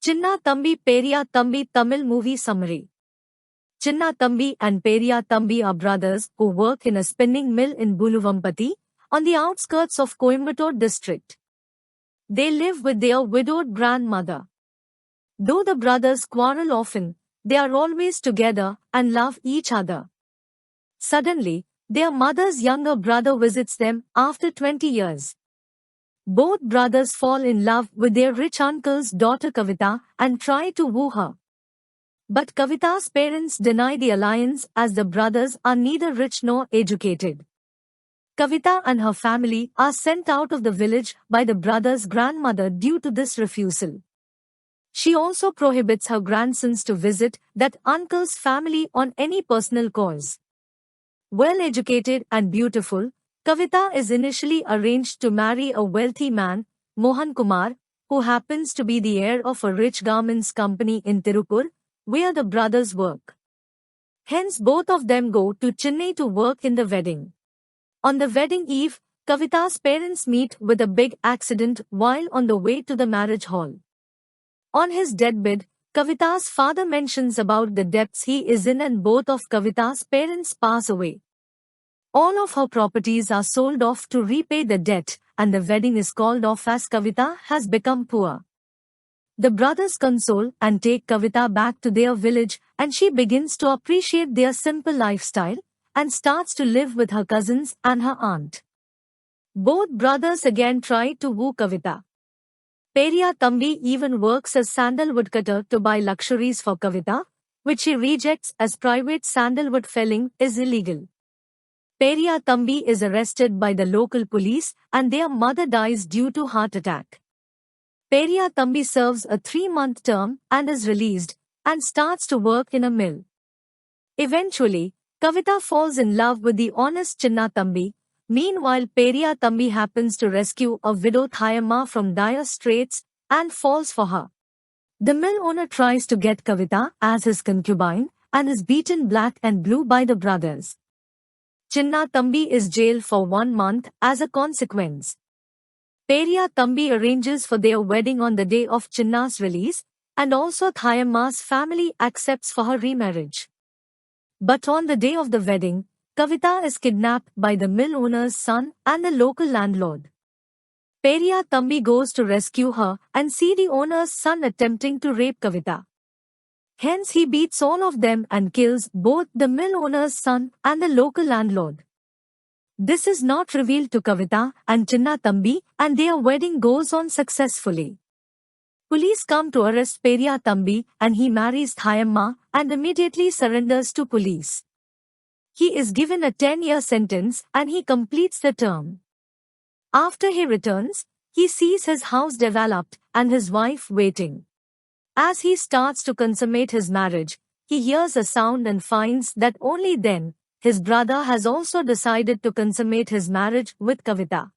Chinna Thambi Periya Thambi Tamil movie summary. Chinna Thambi and Periya Thambi are brothers who work in a spinning mill in Buluvampati, on the outskirts of Coimbatore district. They live with their widowed grandmother. Though the brothers quarrel often, they are always together and love each other. Suddenly, their mother's younger brother visits them after 20 years. Both brothers fall in love with their rich uncle's daughter Kavita and try to woo her. But Kavita's parents deny the alliance as the brothers are neither rich nor educated. Kavita and her family are sent out of the village by the brothers' grandmother due to this refusal. She also prohibits her grandsons to visit that uncle's family on any personal cause. Well educated and beautiful, Kavita is initially arranged to marry a wealthy man, Mohan Kumar, who happens to be the heir of a rich garments company in Tirupur, where the brothers work. Hence both of them go to Chennai to work in the wedding. On the wedding eve, Kavita's parents meet with a big accident while on the way to the marriage hall. On his deathbed, Kavita's father mentions about the debts he is in and both of Kavita's parents pass away. All of her properties are sold off to repay the debt, and the wedding is called off as Kavita has become poor. The brothers console and take Kavita back to their village, and she begins to appreciate their simple lifestyle and starts to live with her cousins and her aunt. Both brothers again try to woo Kavita. Periya Thambi even works as sandalwood cutter to buy luxuries for Kavita, which she rejects as private sandalwood felling is illegal. Periya Thambi is arrested by the local police and their mother dies due to heart attack. Periya Thambi serves a 3-month term and is released and starts to work in a mill. Eventually, Kavita falls in love with the honest Chinna Thambi. Meanwhile, Periya Thambi happens to rescue a widow Thayamma from dire straits and falls for her. The mill owner tries to get Kavita as his concubine and is beaten black and blue by the brothers. Chinna Thambi is jailed for 1 month as a consequence. Periya Thambi arranges for their wedding on the day of Chinna's release, and also Thayamma's family accepts for her remarriage. But on the day of the wedding, Kavita is kidnapped by the mill owner's son and the local landlord. Periya Thambi goes to rescue her and see the owner's son attempting to rape Kavita. Hence he beats all of them and kills both the mill owner's son and the local landlord. This is not revealed to Kavita and Chinna Thambi, and their wedding goes on successfully. Police come to arrest Periya Thambi and he marries Thayamma and immediately surrenders to police. He is given a 10-year sentence and he completes the term. After he returns, he sees his house developed and his wife waiting. As he starts to consummate his marriage, he hears a sound and finds that only then, his brother has also decided to consummate his marriage with Kavita.